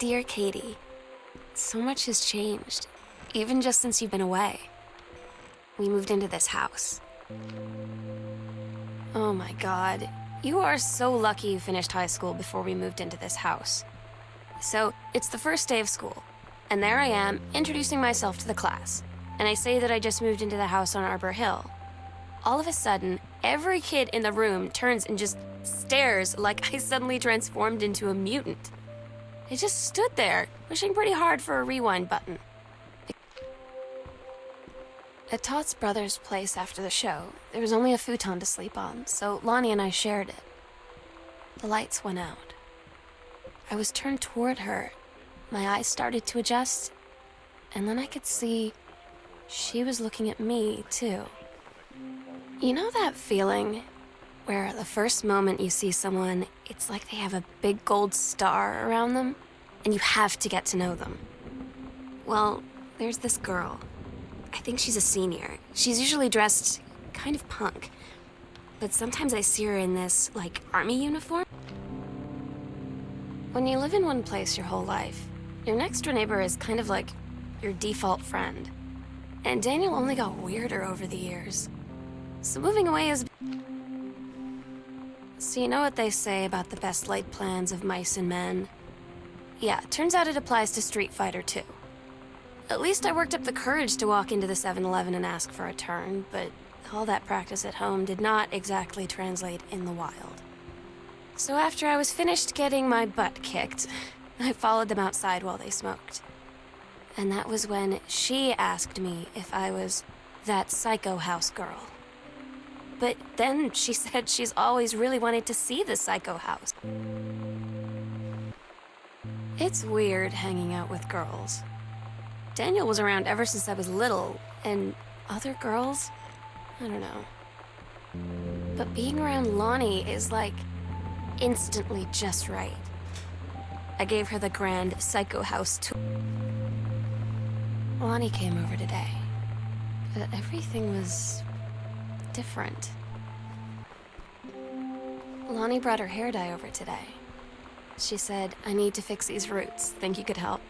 Dear Katie, so much has changed, even just since you've been away. We moved into this house. Oh my God, you are so lucky you finished high school before we moved into this house. So, it's the first day of school, and there I am, introducing myself to the class. And I say that I just moved into the house on Arbor Hill. All of a sudden, every kid in the room turns and just stares like I suddenly transformed into a mutant. I just stood there, wishing pretty hard for a rewind button. At Todd's brother's place after the show, there was only a futon to sleep on, so Lonnie and I shared it. The lights went out. I was turned toward her. My eyes started to adjust, and then I could see she was looking at me, too. You know that feeling where the first moment you see someone, it's like they have a big gold star around them, and you have to get to know them? Well, there's this girl. I think she's a senior. She's usually dressed kind of punk, but sometimes I see her in this, army uniform. When you live in one place your whole life, your next door neighbor is kind of like your default friend. And Daniel only got weirder over the years. So moving away is... So you know what they say about the best laid plans of mice and men? Yeah, turns out it applies to Street Fighter too. At least I worked up the courage to walk into the 7-Eleven and ask for a turn, but all that practice at home did not exactly translate in the wild. So after I was finished getting my butt kicked, I followed them outside while they smoked. And that was when she asked me if I was that psycho house girl. But then she said she's always really wanted to see the psycho house. It's weird hanging out with girls. Daniel was around ever since I was little, and other girls, I don't know. But being around Lonnie is instantly just right. I gave her the grand psycho house tour. Lonnie came over today, but everything was different. Lonnie brought her hair dye over today. She said, "I need to fix these roots. Think you could help?"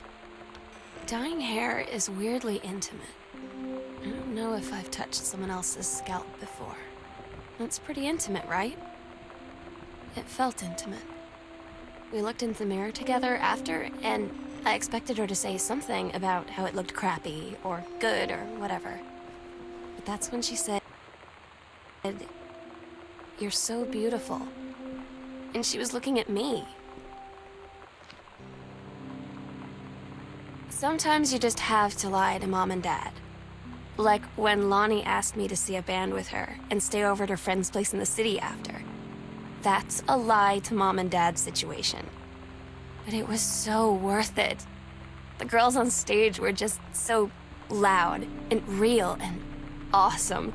Dyeing hair is weirdly intimate. I don't know if I've touched someone else's scalp before. That's pretty intimate, right? It felt intimate. We looked into the mirror together after, and I expected her to say something about how it looked crappy or good or whatever. But that's when she said, "You're so beautiful." And she was looking at me. Sometimes you just have to lie to Mom and Dad. Like when Lonnie asked me to see a band with her and stay over at her friend's place in the city after. That's a lie to Mom and Dad situation. But it was so worth it. The girls on stage were just so loud and real and awesome.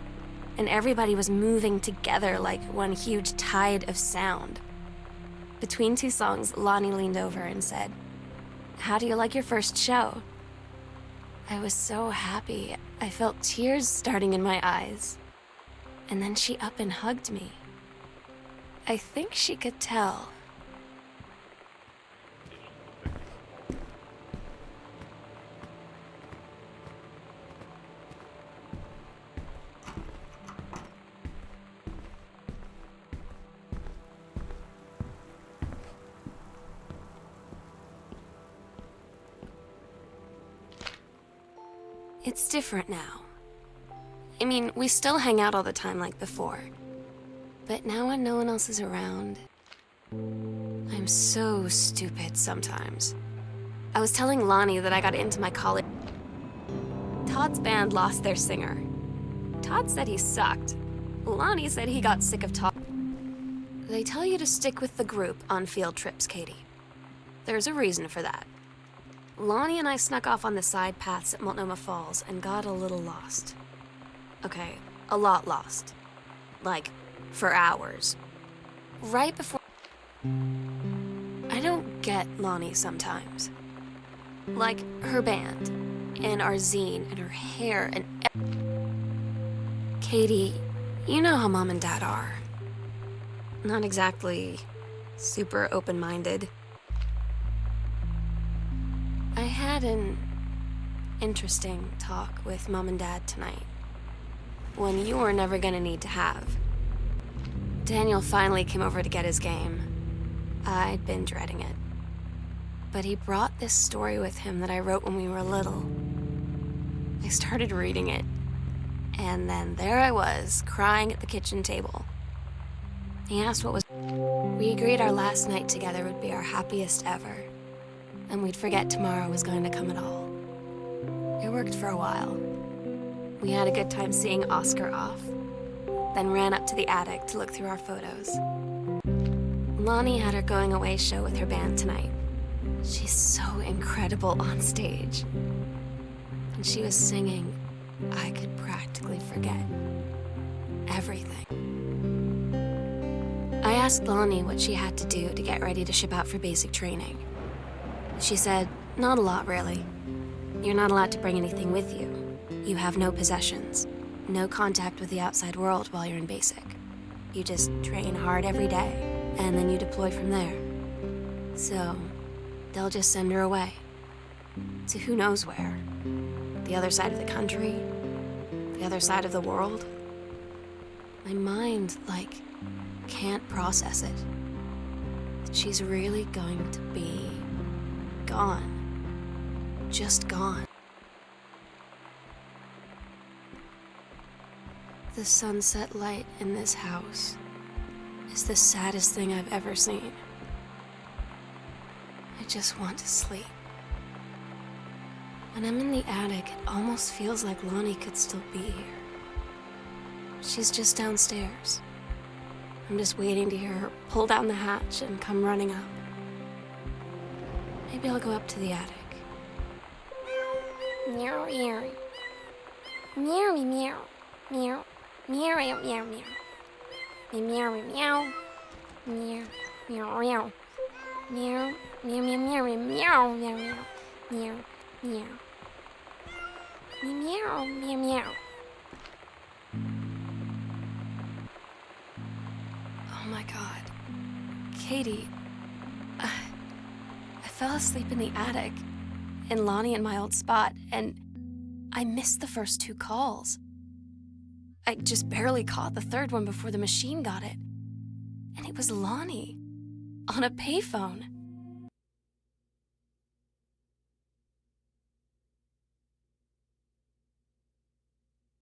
And everybody was moving together like one huge tide of sound. Between two songs, Lonnie leaned over and said, "How do you like your first show?" I was so happy. I felt tears starting in my eyes. And then she up and hugged me. I think she could tell. It's different now. I mean, we still hang out all the time like before. But now when no one else is around, I'm so stupid sometimes. I was telling Lonnie that I got into my college. Todd's band lost their singer. Todd said he sucked. Lonnie said he got sick of Todd. They tell you to stick with the group on field trips, Katie. There's a reason for that. Lonnie and I snuck off on the side paths at Multnomah Falls and got a little lost. Okay, a lot lost. For hours. Right before... I don't get Lonnie sometimes. Her band, and our zine, and her hair, and... Katie, you know how Mom and Dad are. Not exactly super open-minded. had an interesting talk with Mom and Dad tonight. One you were never gonna need to have. Daniel finally came over to get his game. I'd been dreading it. But he brought this story with him that I wrote when we were little. I started reading it, and then there I was, crying at the kitchen table. He asked what was... We agreed our last night together would be our happiest ever, and we'd forget tomorrow was going to come at all. It worked for a while. We had a good time seeing Oscar off, then ran up to the attic to look through our photos. Lonnie had her going away show with her band tonight. She's so incredible on stage. And she was singing, I could practically forget everything. I asked Lonnie what she had to do to get ready to ship out for basic training. She said, not a lot, really. You're not allowed to bring anything with you. You have no possessions, no contact with the outside world while you're in basic. You just train hard every day, and then you deploy from there. So, they'll just send her away. To who knows where. The other side of the country, the other side of the world. My mind, can't process it. That she's really going to be gone. Just gone. The sunset light in this house is the saddest thing I've ever seen. I just want to sleep. When I'm in the attic, it almost feels like Lonnie could still be here. She's just downstairs. I'm just waiting to hear her pull down the hatch and come running up. Maybe I'll go up to the attic. Meow, meow. Meow, meow. Meow. Meow, meow, meow, meow. Meow, meow. Meow, meow, meow. Meow, meow, meow, meow, meow, meow, meow. Meow, meow. Meow, meow, meow. Oh my God. Katie, I fell asleep in the attic, in Lonnie and my old spot, and I missed the first 2 calls. I just barely caught the third one before the machine got it. And it was Lonnie, on a payphone.